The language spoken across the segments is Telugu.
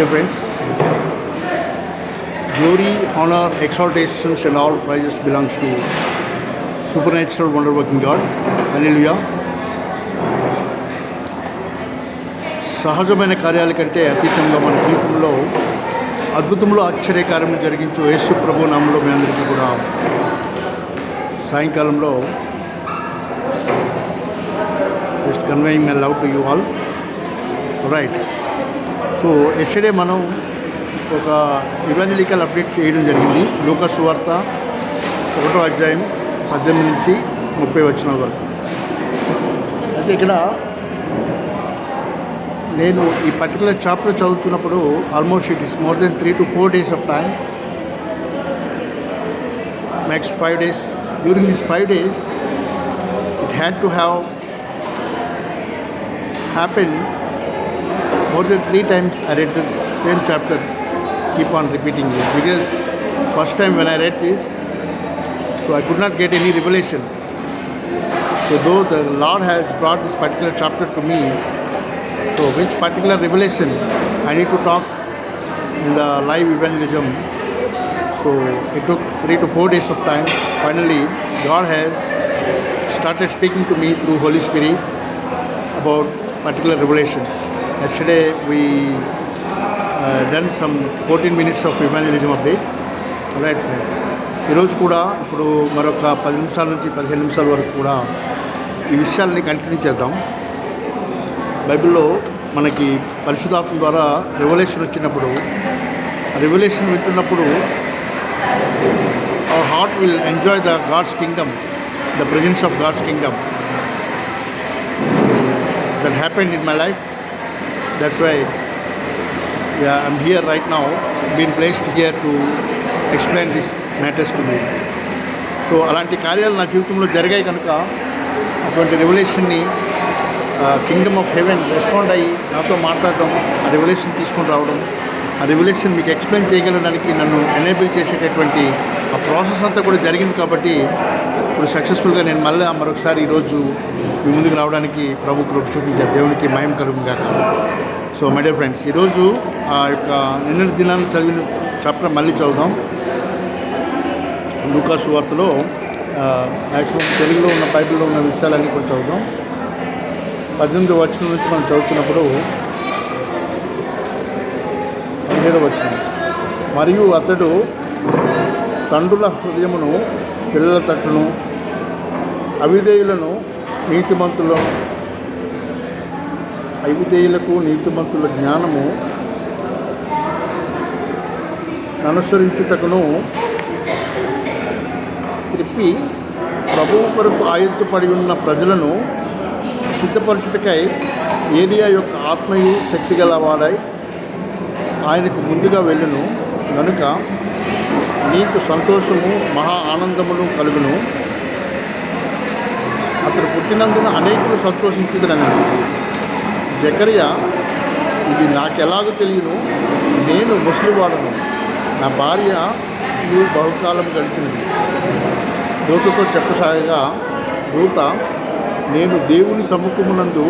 dear friends, glory, honor, exaltations and all prizes belongs to supernatural wonder working God. Hallelujah. సహజమైన కార్యాల కంటే అతీతంగా మన జీవితంలో అద్భుతంలో ఆశ్చర్యకార్యము జరిగించు యేసు ప్రభు నామములో మీ అందరికీ కూడా సాయంకాలంలో just conveying my love to you all. Right. So yesterday మనం ఒక ఇవాంజలికల్ అప్డేట్ చేయడం జరిగింది. లూకా సువార్త 1వ అధ్యాయం 18 నుంచి 30 వచనాల వరకు. అయితే ఇక్కడ నేను ఈ పర్టికులర్ చాప్టర్ చదువుతున్నప్పుడు almost it is more than 3 to 4 days of time. Next 5 days. During this 5 days it had to have happen more than 3 times. I read the same chapter, keep on repeating it, because first time when I read this, so I could not get any revelation. So though the Lord has brought this particular chapter to me, so which particular revelation I need to talk in the live evangelism. So it took 3 to 4 days of time. Finally God has started speaking to me through Holy Spirit about particular revelation. Yesterday we done some 14 minutes of evangelism update. Right. ఈరోజు కూడా ఇప్పుడు మరొక 10 నిమిషాల నుంచి 15 నిమిషాల వరకు కూడా ఈ విషయాలని కంటిన్యూ చేద్దాం. బైబిల్లో మనకి పరిశుద్ధాత్మ ద్వారా రెవల్యూషన్ వచ్చినప్పుడు, రెవల్యూషన్ వింటున్నప్పుడు our heart will enjoy the God's kingdom, the presence of God's kingdom. That happened in my life. That's why I'm here right now, been placed here to explain these matters to me. So అలాంటి కార్యాలు నా జీవితంలో జరిగాయి కనుక అటువంటి రెవల్యూషన్ని కింగ్డమ్ ఆఫ్ హెవెన్ రెస్పాండ్ అయ్యి నాతో మాట్లాడడం, ఆ రెవల్యూషన్ తీసుకొని రావడం, ఆ రెవల్యూషన్ మీకు ఎక్స్ప్లెయిన్ చేయగలడానికి నన్ను ఎనేబుల్ చేసేటటువంటి ఆ ప్రాసెస్ అంతా కూడా జరిగింది. కాబట్టి ఇప్పుడు సక్సెస్ఫుల్గా నేను మళ్ళీ మరొకసారి ఈరోజు మీ ముందుకు రావడానికి ప్రభు కృప చూపించారు. దేవునికి మహిమ కలుగుగాక. సో మై డియర్ ఫ్రెండ్స్, ఈరోజు ఆ యొక్క నిన్నటి దినాన్ని చదివిన చాప్టర్ మళ్ళీ చదువుదాం. లూకా సువార్తలో మ్యాక్సిమం తెలుగులో ఉన్న బైబిల్లో ఉన్న విషయాలన్నీ కూడా చదువుదాం. 18వ వచనం నుంచి మనం చదువుతున్నప్పుడు 17వ వచనం, మరియు అతడు తండ్రుల హృదయమును పిల్లల తట్టును, అవిధేయులకు నీతిమంతుల జ్ఞానము అనుసరించుటకును త్రిప్పి ప్రభువు కొరకు ఆయుత్తపడి ఉన్న ప్రజలను సిద్ధపరచుటకై ఏలియా యొక్క ఆత్మయు శక్తి గలవాడై ఆయనకు ముందుగా వెళ్ళును కనుక నీకు సంతోషము మహా ఆనందమును కలుగును. అతడు పుట్టినందున అనేకులు సంతోషించుదరని. జకరియా, ఇది నాకెలాగో తెలియను, నేను ముసలివాడను, నా భార్య బహుకాలం గడిచినది. దూతతో చెప్పసాగగా దూత, నేను దేవుని సముఖమునందు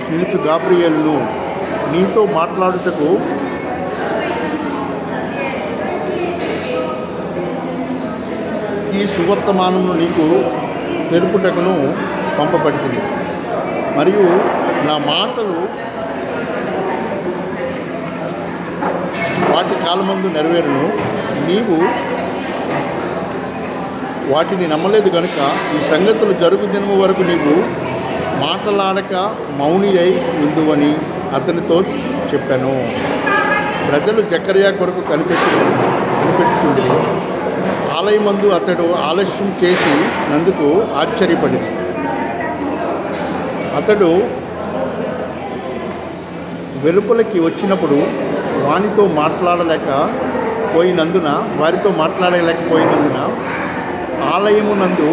నిలుచు గాబ్రియేలును, నీతో మాట్లాడుటకు ఈ సువర్తమానమును నీకు తెలుపుటకును పంపబడింది. మరియు నా మాటలు వాటి కాలమందు నెరవేరును. నీవు వాటిని నమ్మలేదు కనుక ఈ సంగతులు జరుగు దినము వరకు నీవు మాట్లాడక మౌని అయి ఉందువని అతనితో చెప్పాను. ప్రజలు జకరియా కొరకు కనిపెట్టుకుంది. ఆలయమందు అతడు ఆలస్యం చేసి నందుకు ఆశ్చర్యపడింది. అతడు వెలుపలికి వచ్చినప్పుడు వారితో మాట్లాడలేకపోయినందున ఆలయమునందు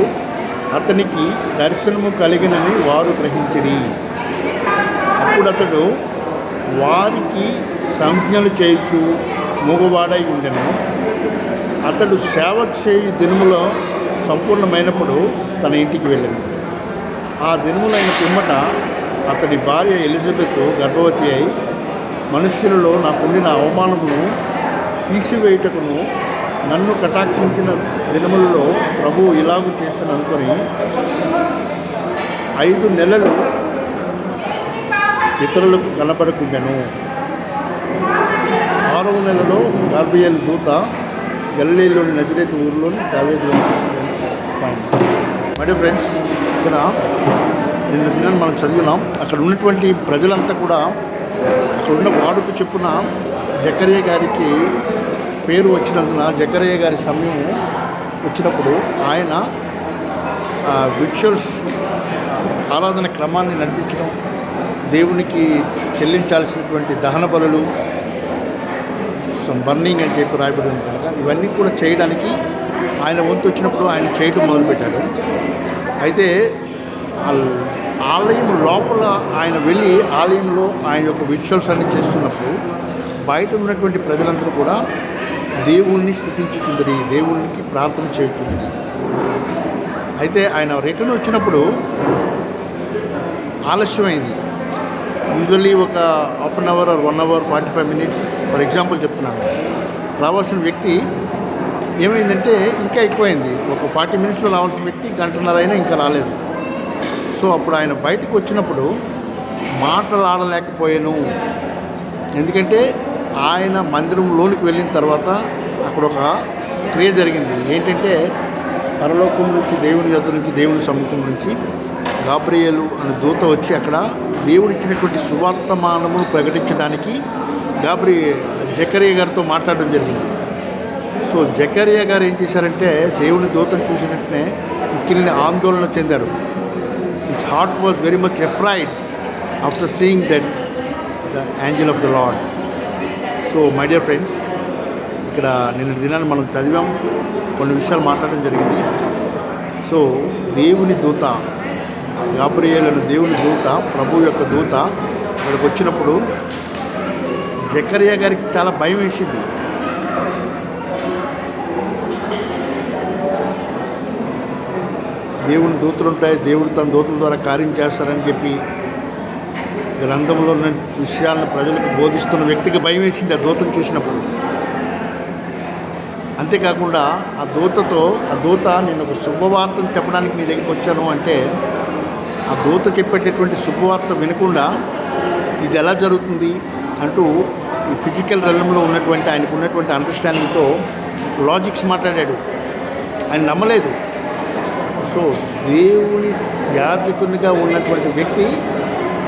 అతనికి దర్శనము కలిగినని వారు గ్రహించిరి. అప్పుడు అతడు వారికి సంజ్ఞలు చేయుచు మూగవాడై ఉండెను. అతడు సేవ చేయు దినములో సంపూర్ణమైనప్పుడు తన ఇంటికి వెళ్ళాను. ఆ దినములైన పిమ్మట అతడి భార్య ఎలిజబెత్ గర్భవతి అయి మనుష్యులలో నాకుండిన అవమానమును తీసివేయుటకును నన్ను కటాక్షించిన దినములలో ప్రభువు ఇలాగూ చేస్తాను అనుకొని 5 నెలలు ఇతరులకు కనపడకుండాను. 6వ నెలలో గాబ్రియేలు దూత గలిలయలోని నజరేతు ఊరిలోని దావీదు మై ఫ్రెండ్స్, ఇక్కడ నిన్న దినాన్ని మనం చదివినాం. అక్కడ ఉన్నటువంటి ప్రజలంతా కూడా అక్కడ ఉన్న వాడుకు చెప్పున జకర్యా గారికి పేరు వచ్చినందున జకర్యా గారి సమయం వచ్చినప్పుడు ఆయన విజువల్స్ ఆరాధన క్రమాన్ని నడిపించడం, దేవునికి చెల్లించాల్సినటువంటి దహన బలులు, బర్నింగ్ అని చెప్పి రాయబడి ఉంది కనుక ఇవన్నీ కూడా చేయడానికి ఆయన వంతు వచ్చినప్పుడు ఆయన చేయటం మొదలుపెట్టాడు. అయితే ఆలయం లోపల ఆయన వెళ్ళి ఆలయంలో ఆయన యొక్క విజువల్స్ అన్ని చేస్తున్నప్పుడు బయట ఉన్నటువంటి ప్రజలందరూ కూడా దేవుణ్ణి స్తుతించుచుందరి, దేవునికి ప్రార్థన చేయుచుందరి. అయితే ఆయన రిటర్న్ వచ్చినప్పుడు ఆలస్యమైంది. యూజువల్లీ ఒక half an hour or 1 hour 45 minutes for example చెప్తున్నాను. రావాల్సిన వ్యక్తి ఏమైందంటే ఇంకా ఎక్కువైంది. ఒక 40 మినిట్స్లో రావాల్సిన వ్యక్తి గంటన్నర అయినా ఇంకా రాలేదు. సో అప్పుడు ఆయన బయటకు వచ్చినప్పుడు మాట్లాడలేకపోయాను. ఎందుకంటే ఆయన మందిరంలోనికి వెళ్ళిన తర్వాత అక్కడ ఒక క్రియ జరిగింది. ఏంటంటే పరలోకం నుంచి, దేవుని యొద్ద నుంచి, దేవుని సముఖం నుంచి గాబ్రియేలు అనే దూత వచ్చి అక్కడ దేవుడిచ్చినటువంటి సువార్తమానమును ప్రకటించడానికి జకర్యా గారితో మాట్లాడడం జరిగింది. సో జకర్యా గారు ఏం చేశారంటే దేవుని దూతను చూసిన వెంటనే మిక్కిలిన ఆందోళన చెందారు. His heart was very much afraid after seeing that the Angel of the lord. So my dear friends, ఇక్కడ నిన్న దినాన్ని మనం చదివాం, కొన్ని విషయాలు మాట్లాడడం జరిగింది. సో దేవుని దూత గాబ్రియేలు అనే దేవుని దూత, ప్రభు యొక్క దూత ఇక్కడికి వచ్చినప్పుడు జకర్యా గారికి చాలా భయం వేసింది. దేవుని దూతలు ఉంటాయి, దేవుడు తన దూతల ద్వారా కార్యం చేస్తారని చెప్పి గ్రంథంలో ఉన్న విషయాలను ప్రజలకు బోధిస్తున్న వ్యక్తికి భయం వేసింది ఆ దూతను చూసినప్పుడు. అంతేకాకుండా ఆ దూత నేను ఒక శుభవార్తను చెప్పడానికి నీ దగ్గరికి వచ్చాను అంటే ఆ దూత చెప్పేటటువంటి శుభవార్త వినకుండా ఇది ఎలా జరుగుతుంది అంటూ ఈ ఫిజికల్ రెల్మ్లో ఉన్నటువంటి ఆయనకు ఉన్నటువంటి అండర్స్టాండింగ్తో లాజిక్స్ మాట్లాడాడు. ఆయన నమ్మలేదు. సో దేవుని యాజకునిగా ఉన్నటువంటి వ్యక్తి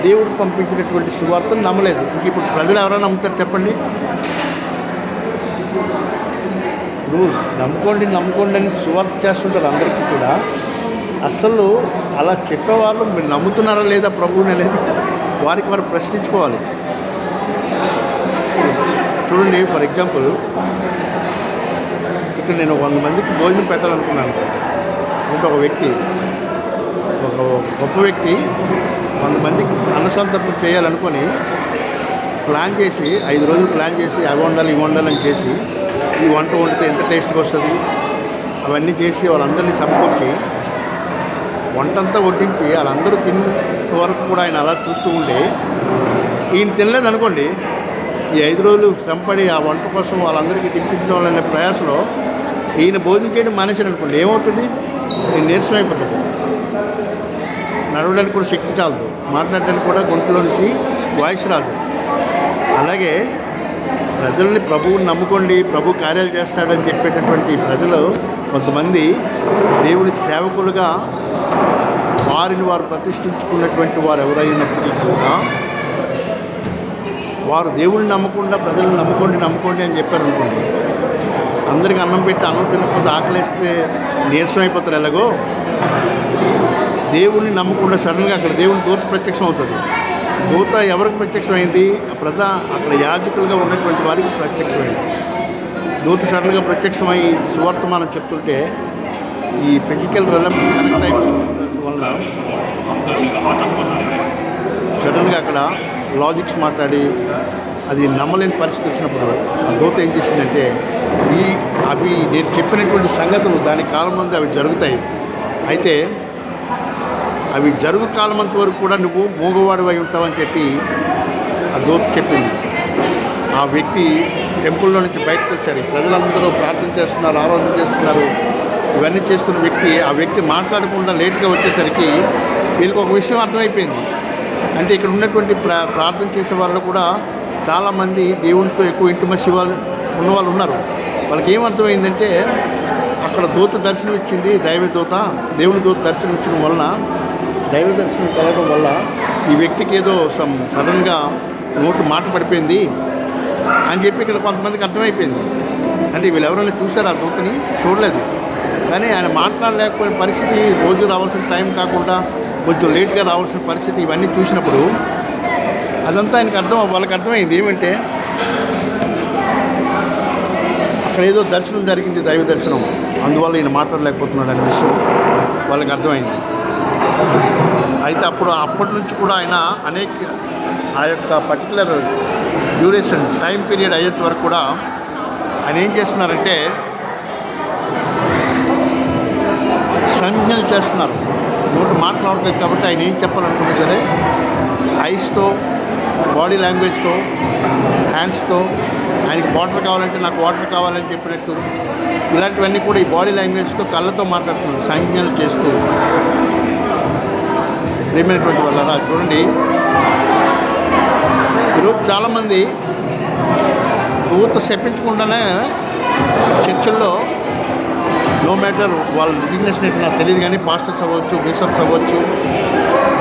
దేవుడు పంపించినటువంటి సువార్తను నమ్మలేదు. ఇంక ఇప్పుడు ప్రజలు ఎవరైనా నమ్ముతారు చెప్పండి? ఇప్పుడు నమ్ముకోండి అని సువార్త చేస్తుంటారు అందరికీ కూడా. అసలు అలా చెప్పేవాళ్ళు మీరు నమ్ముతున్నారా లేదా ప్రభువుని అనేది వారికి వారు ప్రశ్నించుకోవాలి. చూడండి, ఫర్ ఎగ్జాంపుల్ ఇక్కడ నేను 100 మందికి భోజనం పెట్టాలనుకున్నాను. అంటే ఒక వ్యక్తి, ఒక గొప్ప వ్యక్తి 100 మందికి అన్నసంతర్పణ చేయాలనుకొని ప్లాన్ చేసి 5 రోజులు ప్లాన్ చేసి అవి వండాలి ఇవి వండాలని చేసి ఈ వంట వండితే ఎంత టేస్ట్గా వస్తుంది అవన్నీ చేసి వాళ్ళందరినీ సమకూర్చి వంటంతా వడ్డించి వాళ్ళందరూ తిన్న వరకు కూడా ఆయన అలా చూస్తూ ఉంటే ఈయన తినలేదు అనుకోండి, ఈ 5 రోజులు శ్రమపడి ఆ వంట కోసం వాళ్ళందరికీ తినిపించడం వల్ల ప్రయాసలో ఈయన భోజనం చేయడం మానేశాడు అనుకోండి, ఏమవుతుంది? నేను నీరసం అయిపోతుంది. నడవడానికి కూడా శక్తి చాలదు, మాట్లాడడానికి కూడా గొంతులో నుంచి వాయిస్ రాదు. అలాగే ప్రజల్ని ప్రభువుని నమ్ముకోండి, ప్రభు కార్యాలు చేస్తాడని చెప్పేటటువంటి ప్రజలు కొంతమంది దేవుడి సేవకులుగా వారిని వారు ప్రతిష్ఠించుకున్నటువంటి వారు ఎవరైనప్పటికీ కూడా వారు దేవుడిని నమ్మకుండా ప్రజలను నమ్ముకోండి అని చెప్పారు అనుకోండి, అందరికీ అన్నం పెట్టి అన్నం తినకపోతే ఆకలిస్తే నీరసం అయిపోతారు. ఎలాగో దేవుడిని నమ్మకుండా సడన్గా అక్కడ దేవుని దూత ప్రత్యక్షం అవుతుంది. దూత ఎవరికి ప్రత్యక్షమైంది? అక్కడ యాజకులుగా ఉన్నటువంటి వారికి ప్రత్యక్షమైంది. దూత సడన్గా ప్రత్యక్షమై సువార్తమానం చెప్తుంటే ఈ ఫిజికల్ రెలమ్ కనెక్ట్ అయిపోవడం వల్ల సడన్గా అక్కడ లాజిక్స్ మాట్లాడి అది నమ్మలేని పరిస్థితి వచ్చినప్పుడు ఆ దూత ఏం చేసిందంటే అవి నేను చెప్పినటువంటి సంగతులు దాని కాలమంది అవి జరుగుతాయి. అయితే అవి జరుగు కాలమంత వరకు కూడా నువ్వు మూగవాడు అయి ఉంటావని చెప్పి ఆ దూత చెప్పింది. ఆ వ్యక్తి టెంపుల్లో నుంచి బయటకు వచ్చారు. ప్రజలందరూ ప్రార్థన చేస్తున్నారు, ఆరాధన చేస్తున్నారు, ఇవన్నీ చేస్తున్న వ్యక్తి, ఆ వ్యక్తి మాట్లాడకుండా లేట్గా వచ్చేసరికి వీళ్ళకి ఒక విషయం అర్థమైపోయింది. అంటే ఇక్కడ ఉన్నటువంటి ప్రార్థన చేసే వాళ్ళు కూడా చాలామంది దేవునితో ఎక్కువ ఇంటిమసి వాళ్ళు ఉన్నవాళ్ళు ఉన్నారు. వాళ్ళకి ఏమర్థమైందంటే అక్కడ దూత దర్శనం ఇచ్చింది, దేవుని దూత దర్శనం ఇచ్చడం వలన, దైవ దర్శనం కలగడం వల్ల ఈ వ్యక్తికి ఏదో సడన్గా నోటు మాట పడిపోయింది అని చెప్పి ఇక్కడ కొంతమందికి అర్థమైపోయింది. అంటే వీళ్ళు ఎవరైనా చూసారు ఆ దూతని? చూడలేదు. కానీ ఆయన మాట్లాడలేకపోయిన పరిస్థితి, రోజు రావాల్సిన టైం కాకుండా కొంచెం లేట్గా రావాల్సిన పరిస్థితి, ఇవన్నీ చూసినప్పుడు అదంతా ఆయనకి వాళ్ళకి అర్థమైంది ఏమంటే అక్కడ ఏదో దర్శనం జరిగింది, దైవ దర్శనం, అందువల్ల ఈయన మాట్లాడలేకపోతున్నాడు అనే విషయం వాళ్ళకి అర్థమైంది. అయితే అప్పటి నుంచి కూడా ఆయన ఆ యొక్క పర్టికులర్ డ్యూరేషన్ టైం పీరియడ్ అయ్యేంత వరకు కూడా ఆయన ఏం చేస్తున్నారంటే సంజ్ఞలు చేస్తున్నారు. నోటి మాట్లాడలేదు కాబట్టి ఆయన ఏం చెప్పాలనుకున్నా సరే ఐస్తో, బాడీ లాంగ్వేజ్తో, హ్యాండ్స్తో, ఆయనకి వాటర్ కావాలంటే నాకు వాటర్ కావాలని చెప్పినట్టు ఇలాంటివన్నీ కూడా ఈ బాడీ లాంగ్వేజ్తో, కళ్ళతో మాట్లాడుతున్నారు, సంజ్ఞలు చేస్తూ. ప్రేమైనటువంటి వల్ల చూడండి, ఈరోజు చాలామంది దూత చెప్పించకుండానే చర్చల్లో నో మ్యాటర్ వాళ్ళ రిజిగ్నేషన్ ఏంటి నాకు తెలియదు కానీ పాస్టర్స్ అవ్వచ్చు, బిషప్స్ అవ్వచ్చు,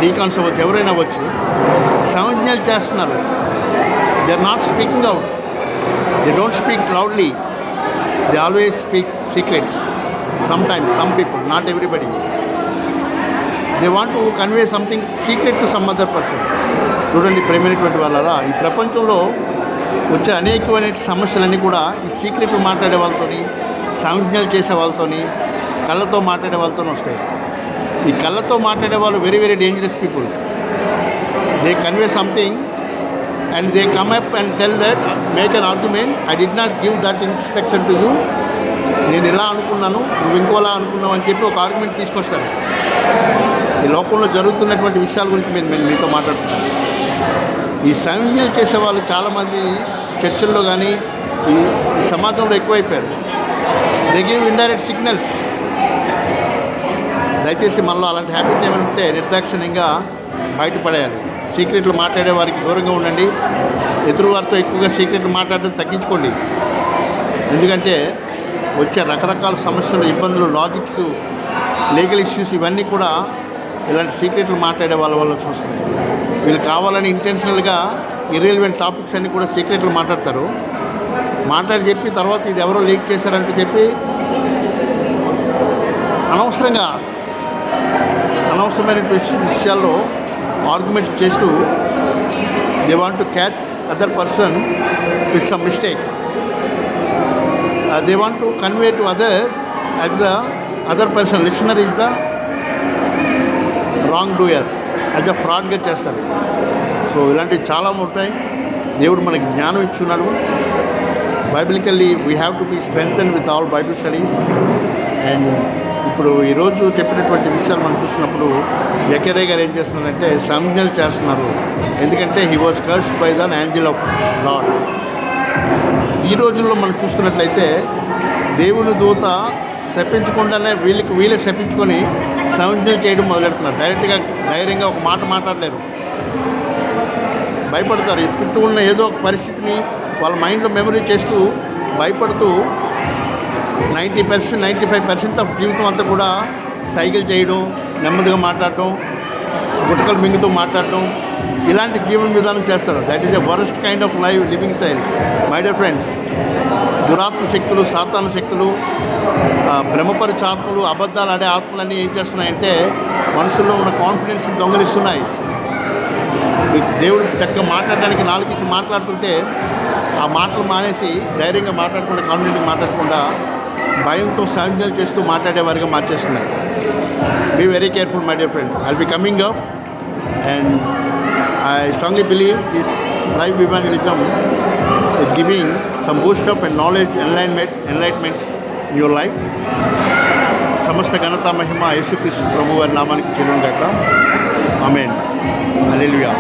డీకాన్స్ అవ్వచ్చు, ఎవరైనా అవ్వచ్చు, సంజ్ఞలు చేస్తున్నారు. They are not speaking out, they don't speak loudly, they always speak secrets. Sometimes some people, not everybody, they want to convey something secret to some other person. చూడండి ప్రేమైనటువంటి వాళ్ళరా, ఈ ప్రపంచంలో వచ్చే అనేకమైన సమస్యలన్నీ కూడా ఈ సీక్రెట్లు మాట్లాడే వాళ్ళతోని, సంజ్ఞలు చేసే వాళ్ళతోని, కళ్ళతో మాట్లాడే వాళ్ళతో వస్తాయి. ఈ కళ్ళతో మాట్లాడే వాళ్ళు very very dangerous people. They convey something and they come up and tell that, make an argument, I did not give that instruction to you, నేను ఇలా అనుకున్నాను, నువ్వు ఇంకోలా అనుకున్నావు అని చెప్పి ఒక ఆర్గ్యుమెంట్ తీసుకొస్తారు. ఈ లోకంలో జరుగుతున్నటువంటి విషయాల గురించి నేను మీతో మాట్లాడుతున్నాను. ఈ సంజ్ఞలు చేసే వాళ్ళు చాలామంది చర్చల్లో కానీ ఈ సమాజంలో ఎక్కువైపోయారు. They give indirect signals. దయచేసి మనలో అలాంటి హ్యాబిట్ ఏమైనా ఉంటే నిర్దాక్షిణ్యంగా బయటపడేయాలి. సీక్రెట్లు మాట్లాడే వారికి దూరంగా ఉండండి. ఎదురు వారితో ఎక్కువగా సీక్రెట్లు మాట్లాడడం తగ్గించుకోండి. ఎందుకంటే వచ్చే రకరకాల సమస్యలు, ఇబ్బందులు, లాజిక్స్, లీగల్ ఇష్యూస్ ఇవన్నీ కూడా ఇలాంటి సీక్రెట్లు మాట్లాడే వాళ్ళ వల్ల చూస్తున్నాయి. వీళ్ళు కావాలని ఇంటెన్షనల్గా ఇర్రెలవెంట్ టాపిక్స్ అన్నీ కూడా సీక్రెట్లు మాట్లాడతారు. మాట్లాడి చెప్పి తర్వాత ఇది ఎవరో లీక్ చేశారంటే చెప్పి అనవసరమైన విషయాల్లో ఆర్గ్యుమెంట్స్ చేస్తూ they want to catch other person with some mistake. They want to convey to others as the other person listener is the wrong doer, as a ఫ్రాడ్గా చేస్తారు. సో ఇలాంటివి చాలా ఉంటాయి. దేవుడు మనకి జ్ఞానం ఇచ్చున్నాడు. Biblically we have to be strengthen with all Bible studies. And ఇప్పుడు ఈరోజు చెప్పినటువంటి విషయాలు మనం చూసినప్పుడు జకర్యా గారు ఏం చేస్తున్నారంటే సంజ్ఞలు చేస్తున్నారు. ఎందుకంటే he was cursed by the Angel of God. ఈ రోజుల్లో మనం చూస్తున్నట్లయితే దేవుని దూత శపించకుండానే వీళ్ళే శపించుకొని సంజ్ఞలు చేయడం మొదలెడుతున్నారు. ధైర్యంగా ఒక మాట మాట్లాడలేరు, భయపడతారు. చుట్టూ ఉన్న ఏదో ఒక పరిస్థితిని వాళ్ళ మైండ్లో మెమరీ చేస్తూ భయపడుతూ 90%, 95% ఆఫ్ జీవితం అంతా కూడా సైకిల్ చేయడం, నెమ్మదిగా మాట్లాడటం, గుటకలు మింగుతూ మాట్లాడటం, ఇలాంటి జీవన విధానం చేస్తారు. That is a worst kind of life living style. My dear friends, దురాత్మ శక్తులు, సాతాను శక్తులు, భ్రమపరిచే ఆత్మలు, అబద్ధాలు ఆడే ఆత్మలన్నీ ఏం చేస్తున్నాయంటే మనుషుల్లో ఉన్న కాన్ఫిడెన్స్ని దొంగలిస్తున్నాయి. దేవుడు చక్కగా మాట్లాడడానికి నాలుగిచ్చి మాట్లాడుతుంటే ఆ మాటలు మానేసి ధైర్యంగా మాట్లాడకుండా, కాన్ఫిడెంట్గా మాట్లాడకుండా భయంతో సంజ్ఞలు చేస్తూ మాట్లాడేవారిగా మార్చేస్తున్నాయి. Be very careful my dear friends. I'll be coming up and I strongly believe this live evangelism is giving some boost up and knowledge, enlightenment in your life. సమస్త ఘనత మహిమ యేసుక్రీస్తు ప్రభువారి నామానికి చెల్లును గాక. ఆమేన్. హల్లెలూయా.